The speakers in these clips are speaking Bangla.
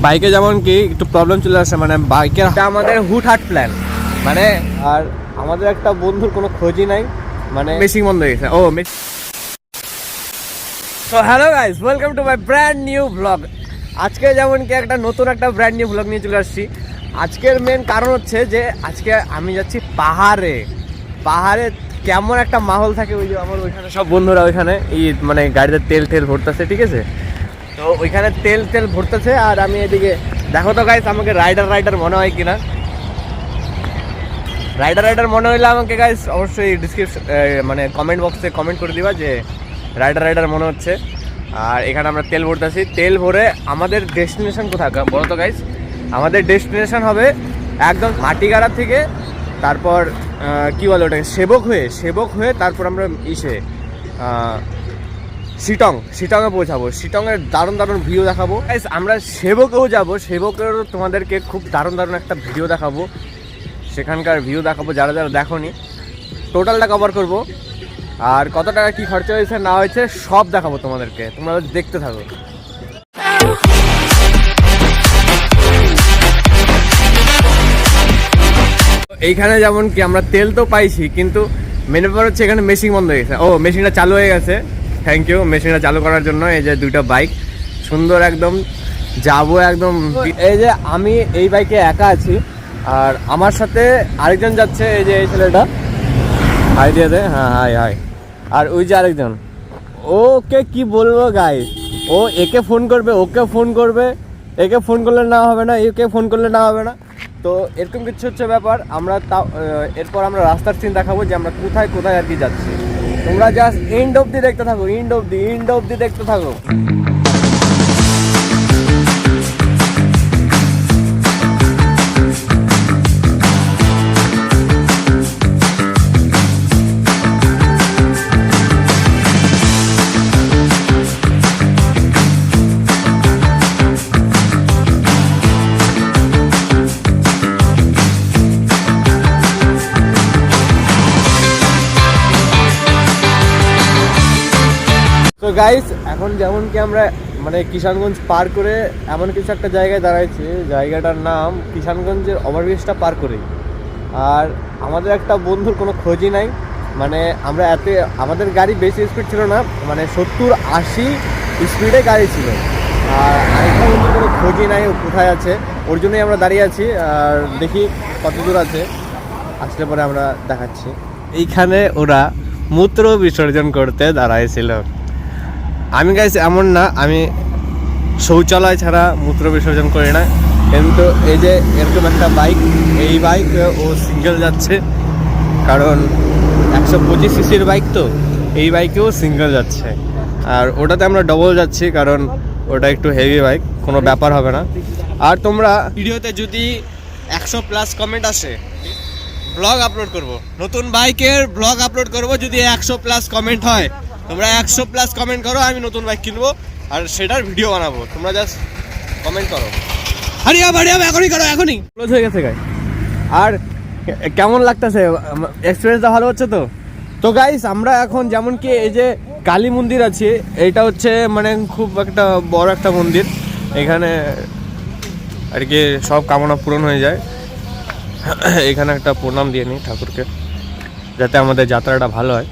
বাইকে যেমন কি একটু প্রবলেম চলে আসে, মানে বাইকের আমাদের হুটহাট প্ল্যান, মানে আর আমাদের একটা বন্ধুর কোনো খোঁজই নাই, মানে মেশিং বন্ধ হয়ে গেছে। তো hello guys, welcome to my brand new blog. আজকে যেমন কি একটা নতুন একটা ব্র্যান্ড নিউ ব্লগ নিয়ে চলে আসছি। আজকের মেন কারণ হচ্ছে যে আজকে আমি যাচ্ছি পাহাড়ে। কেমন একটা মাহল থাকে, ওই যে আমার ওইখানে সব বন্ধুরা ওইখানে মানে গাড়িতে তেল ভরতেছে, ঠিক আছে? তো ওইখানে তেল ভরতেছে আর আমি এদিকে দেখো তো গাইস, আমাকে রাইডার মনে হয় কিনা। রাইডার মনে হইলে আমাকে গাইস অবশ্যই ডিসক্রিপশন মানে কমেন্ট বক্সে কমেন্ট করে দিবা যে রাইডার মনে হচ্ছে। আর এখানে আমরা তেল ভরতেছি, তেল ভরে আমাদের ডেস্টিনেশন কোথায় বলো তো গাইস? আমাদের ডেস্টিনেশন হবে একদম মাটিগাড়া থেকে, তারপর কি বলে ওটাকে, সেবক হয়ে তারপর আমরা শিটংয়ে পৌঁছাবো। শিটংয়ের দারুণ ভিডিও দেখাবো গাইস। আমরা সেবকেও যাবো, সেবকেরও তোমাদেরকে খুব দারুণ একটা ভিডিও দেখাবো, সেখানকার ভিউ দেখাবো যারা দেখোনি। টোটালটা কভার করবো, আর কত টাকা কি খরচা হয়েছে না হয়েছে সব দেখাবো তোমাদেরকে, তোমরা দেখতে থাকো। এইখানে যেমন কি আমরা তেল তো পাইছি, কিন্তু মেন ব্যাপার হচ্ছে এখানে মেশিন বন্ধ হয়ে গেছে। মেশিনটা চালু হয়ে গেছে, থ্যাংক ইউ মেশিনটা চালু করার জন্য। এই যে দুইটা বাইক সুন্দর একদম যাবো একদম। এই যে আমি এই বাইকে একা আছি, আর আমার সাথে আরেকজন যাচ্ছে, এই যে এই ছেলেটা, হাই দিয়ে দে, হ্যাঁ হাই। আর ওই যে আরেকজন, ওকে কি বলবো গাইস, ও একে ফোন করবে, ওকে ফোন করবে, একে ফোন করলে না হবে না, একে ফোন করলে না হবে না। তো এরকম কিছু হচ্ছে ব্যাপার। আমরা এরপর আমরা রাস্তার সিন দেখাবো যে আমরা কোথায় আর কি যাচ্ছি। তোমরা জাস্ট এন্ড অবধি দেখতে থাকো, এন্ড অবধি দেখতে থাকো। তো গাইস, এখন যেমন কি আমরা মানে কিষানগঞ্জ পার করে এমন কিছু একটা জায়গায় দাঁড়াইছি, জায়গাটার নাম কিষানগঞ্জের ওভারব্রিজটা পার করে। আর আমাদের একটা বন্ধুর কোনো খোঁজই নাই, মানে আমরা আমাদের গাড়ি বেশি স্পিড ছিল না, মানে 70-80 স্পিডে গাড়ি ছিল। আর আরেকটা বন্ধুর কোনো খোঁজই নাই, ও কোথায় আছে, ওর জন্যই আমরা দাঁড়িয়ে আছি। আর দেখি কত দূর আছে, আসলে পরে আমরা দেখাচ্ছি। এইখানে ওরা মূত্র বিসর্জন করতে দাঁড়াইছিল। আমি গাইস এমন না, আমি শৌচালয় ছাড়া মূত্র বিসর্জন করি না, কিন্তু এই যে এরকম একটা বাইক, এই বাইক ও সিঙ্গেল যাচ্ছে, কারণ 125 সিসির বাইক, তো এই বাইকেও সিঙ্গেল যাচ্ছে। আর ওটাতে আমরা ডবল যাচ্ছি, কারণ ওটা একটু হেভি বাইক, কোনো ব্যাপার হবে না। আর তোমরা ভিডিওতে যদি 100+ কমেন্ট আসে, ব্লগ আপলোড করব, নতুন বাইকের ব্লগ আপলোড করব। যদি 100+ কমেন্ট হয়, তোমরা 100+ কমেন্ট করো, আমি নতুন বাইক কিনবো আর সেটার ভিডিও বানাবো। তোমরা জাস্ট কমেন্ট করো, এখনই করো, এখনই ক্লোজ হয়ে গেছে গাইস। আর কেমন লাগতেছে, এক্সপিরিয়েন্সটা ভালো হচ্ছে তো? তো গাইস, আমরা এখন যেমন কি এই যে কালী মন্দির আছে, এইটা হচ্ছে মানে খুব একটা বড় একটা মন্দির, এখানে আর কি সব কামনা পূরণ হয়ে যায়। এখানে একটা প্রণাম দিয়ে নিই ঠাকুরকে, যাতে আমাদের যাত্রাটা ভালো হয়।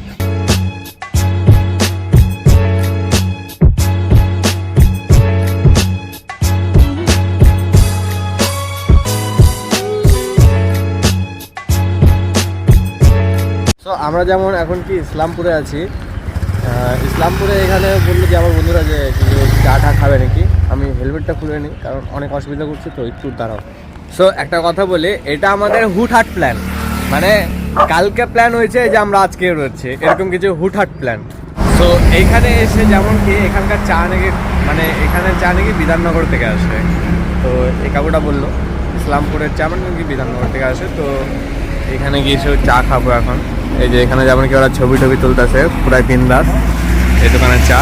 তো আমরা যেমন এখন কি ইসলামপুরে আছি, ইসলামপুরে এখানে বললো যে আমার বন্ধুরা যে চা খাবে নাকি, আমি হেলমেটটা খুলে নিই, কারণ অনেক অসুবিধা করছে, তো একটু দাঁড়াও। সো একটা কথা বলি, এটা আমাদের হুটহাট প্ল্যান, মানে কালকে প্ল্যান হয়েছে যে আমরা আজকে রয়েছে, এরকম কিছু হুটহাট প্ল্যান। সো এইখানে এসে যেমন কি এখানকার চা নাকি, মানে এখানে চা নাকি বিধাননগর থেকে আসে। তো এই কাকুটা বললো ইসলামপুরের চা মানে নাকি বিধাননগর থেকে আসে। তো এখানে গিয়ে সে চা খাবো এখন। এই যে এখানে যেমন কি ওরা ছবি তুলতেছে, পুরাই বিন্দাস এই দোকানের চা।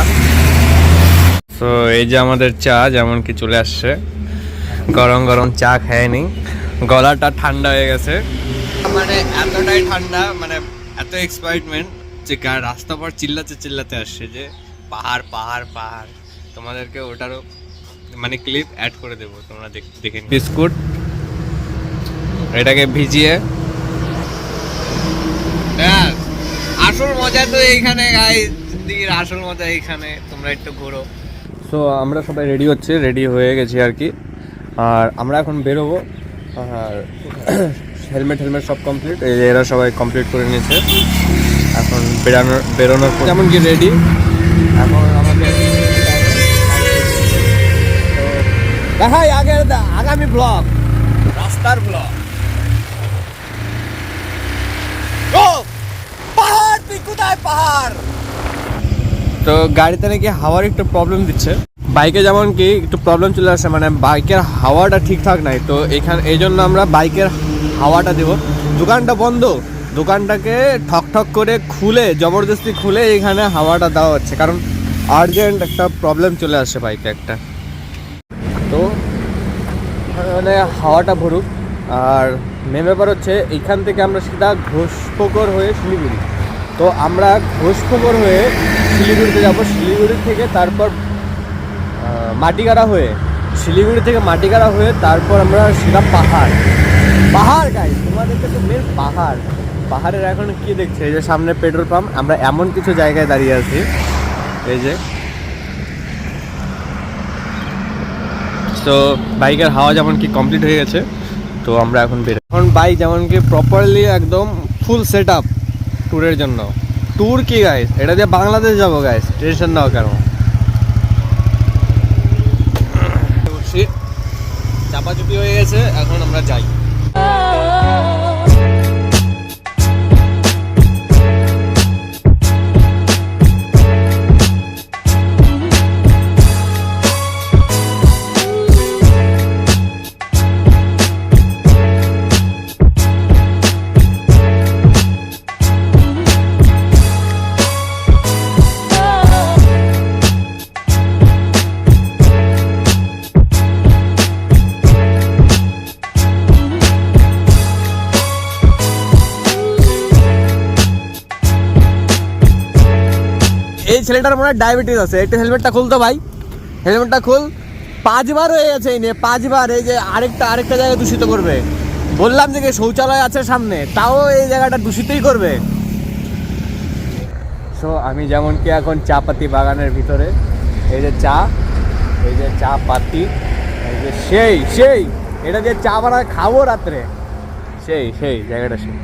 তো এই যে আমাদের চা যেমন কি চলে আসছে, গরম চা খায়নি, গলাটা ঠান্ডা হয়ে গেছে, মানে এতটাই ঠান্ডা, মানে এত এক্সাইটমেন্ট যে রাস্তা পর চিল্লাতে আসছে যে পাহাড়। তোমাদেরকে ওটারও মানে ক্লিপ অ্যাড করে দেবো, তোমরা দেখে নিও। বিস্কুট এটাকে ভিজিয়ে, আসল মজা তো এইখানে গাইস, জিন্দেগির আসল মজা এইখানে, তোমরা একটু ঘোরো। সো আমরা সবাই রেডি হচ্ছে, রেডি হয়ে গেছি আর কি। আর আমরা এখন বেরোবো। আর হেলমেট সব কমপ্লিট, এই যে এরা সবাই কমপ্লিট করে নিয়েছে। এখন বেরোনোর পর যেমন কি রেডি। এখন আমাদের দেখাই আগামী ব্লগ, রাস্তার ব্লগ। পাহাড়, তুই কোথায় পাহাড়? তো গাড়িতে নাকি হাওয়ার একটু প্রবলেম দিচ্ছে, বাইকে যেমন কি একটু প্রবলেম চলে আসে, মানে বাইকের হাওয়াটা ঠিকঠাক নাই। তো এখানে এই জন্য আমরা বাইকের হাওয়াটা দেব। দোকানটা বন্ধ, দোকানটাকে ঠক করে খুলে, জবরদস্তি খুলে এখানে হাওয়াটা দেওয়া হচ্ছে, কারণ আর্জেন্ট একটা প্রবলেম চলে আসে বাইকে একটা। তো মানে হাওয়াটা ভরুক। আর মেন ব্যাপার হচ্ছে এইখান থেকে আমরা সিধা ঘোষপুকুর হয়ে শিলিগুড়ি। তো আমরা ঘোষপুকুর হয়ে শিলিগুড়িতে যাব, শিলিগুড়ি থেকে তারপর মাটিগাড়া হয়ে, শিলিগুড়ি থেকে মাটিগাড়া হয়ে তারপর আমরা সিধা পাহাড় গাইস, তোমাদেরকে তো মেন পাহাড়ের এখন কি দেখছে, এই যে সামনে পেট্রোল পাম্প। আমরা এমন কিছু জায়গায় দাঁড়িয়ে আছি, এই যে। তো বাইকের হাওয়া যেমন কি কমপ্লিট হয়ে গেছে, তো আমরা এখন এখন বাইক যেমন কি প্রপারলি একদম ফুল সেট আপ ট্যুরের জন্য। ট্যুর কি গাইস, এটা দিয়ে বাংলাদেশ যাবো গাইস, টেনশন নাও কেন। চাপাচুপি হয়ে গেছে, এখন আমরা যাই। এই ছেলেটার মনে হয় ডায়াবেটিস আছে, একটু হেলমেটটা খুলতো ভাই, হেলমেটটা খুল। 5 বার হয়ে গেছে এই নিয়ে, 5 বার। এই যে আরেকটা জায়গায় দূষিত করবে, বললাম যে শৌচালয় আছে সামনে, তাও এই জায়গাটা দূষিতই করবে। সো আমি যেমন কি এখন চা পাতি বাগানের ভিতরে, এই যে চা পাতি, এই যে সেই এটা দিয়ে চা বানায় খাবো রাত্রে, সেই জায়গাটা সেই।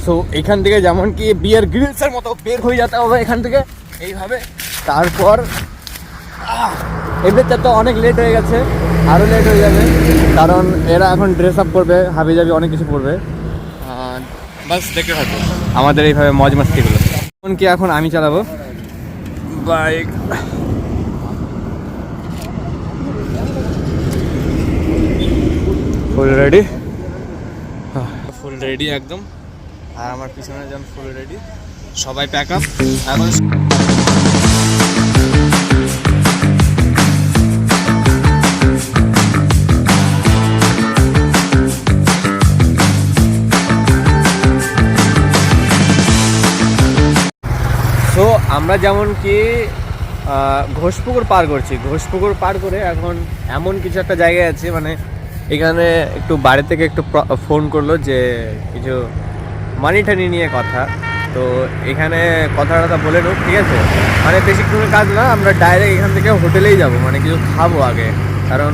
সো এখান থেকে যেমন কি বিয়ার গ্রিলসের মতো বের হয়ে যেতে হবে এখান থেকে এইভাবে। তারপর এমনিতে তো অনেক লেট হয়ে গেছে, আরও লেট হয়ে যাবে, কারণ এরা এখন ড্রেস আপ করবে, হাবি জাবি অনেক কিছু করবে। বাস দেখতে থাকবো আমাদের এইভাবে মজ মাস্তিগুলো। এখন কি এখন আমি চালাবো বাইক। ফুল রেডি একদম, আর আমার পিছনে যেমন ফুল রেডি, সবাই প্যাক আপ এখন। সো আমরা যেমন কি ঘোষপুকুর পার করছি, ঘোষপুকুর পার করে এখন এমন কিছু একটা জায়গায় আছে, মানে এখানে একটু বাড়ি থেকে একটু ফোন করলো যে কিছু মানি টানি নিয়ে কথা। তো এখানে কথা বলে নেব, ঠিক আছে? মানে বেশিক্ষণের কাজ না, আমরা ডাইরেক্ট এখান থেকে হোটেলেই যাব, মানে কিছু খাবো আগে, কারণ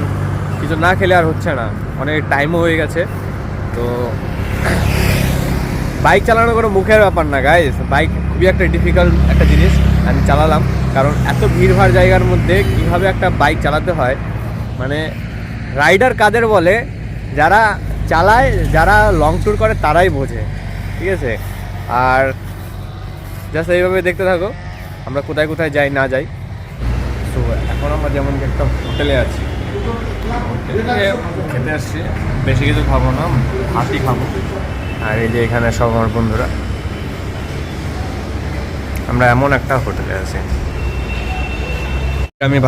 কিছু না খেলে আর হচ্ছে না, অনেক টাইমও হয়ে গেছে। তো বাইক চালানো কোনো মুখের ব্যাপার না গাইস, বাইক খুবই একটা ডিফিকাল্ট একটা জিনিস। আমি চালালাম, কারণ এত ভিড়ভাড় জায়গার মধ্যে কীভাবে একটা বাইক চালাতে হয়, মানে রাইডার কাদের বলে, যারা চালায়, যারা লং ট্যুর করে তারাই বোঝে, ঠিক আছে? আর জাস্ট এইভাবে দেখতে থাকো আমরা কোথায় কোথায় যাই না যাই। তো এখন আমরা যেমন একটা হোটেলে আছি, হোটেলে খেতে আসছি, বেশি কিছু খাবো না, ভাতই খাবো। আর এই যে এখানে সব আমার বন্ধুরা, আমরা এমন একটা হোটেলে আছি, আমি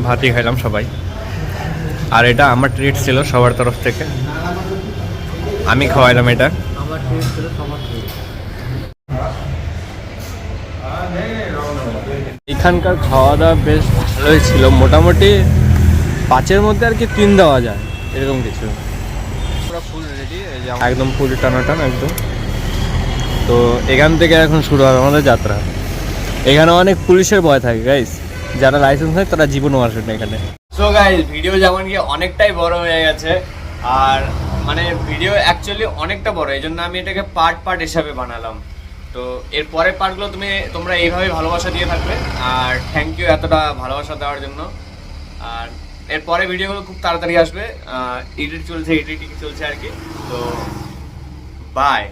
ভাতই খাইলাম সবাই। আর এটা আমার ট্রিট ছিল সবার তরফ থেকে। আমি খাওয়াইলাম এটা। আমার টেস্ট ছিল সবার টেস্ট। এখানকার খাওয়া দাওয়া বেশ ভালোই ছিল, মোটামুটি 5-এর মধ্যে আর কি 3 দেওয়া যায় এরকম কিছু। পুরো ফুল রেডি, একদম পুরো টানাটান একদম। তো এখান থেকে এখন শুরু হবে আমাদের যাত্রা। এখানে অনেক পুলিশের ভয় থাকে গাইস, যারা লাইসেন্স হয় তারা জীবনও আসবে না এখানে। সো গাইস, ভিডিও যেমন কি অনেকটাই বড় হয়ে গেছে, আর মানে ভিডিও অ্যাকচুয়ালি অনেকটা বড়, এই জন্য আমি এটাকে পার্ট পার্ট হিসাবে বানালাম। তো এর পরের পার্টগুলো তোমরা এইভাবে ভালোবাসা দিয়ে থাকবে, আর থ্যাংক ইউ এতটা ভালোবাসা দেওয়ার জন্য। আর এরপরে ভিডিওগুলো খুব তাড়াতাড়ি আসবে, এডিটিং চলছে আর কি। তো বাই।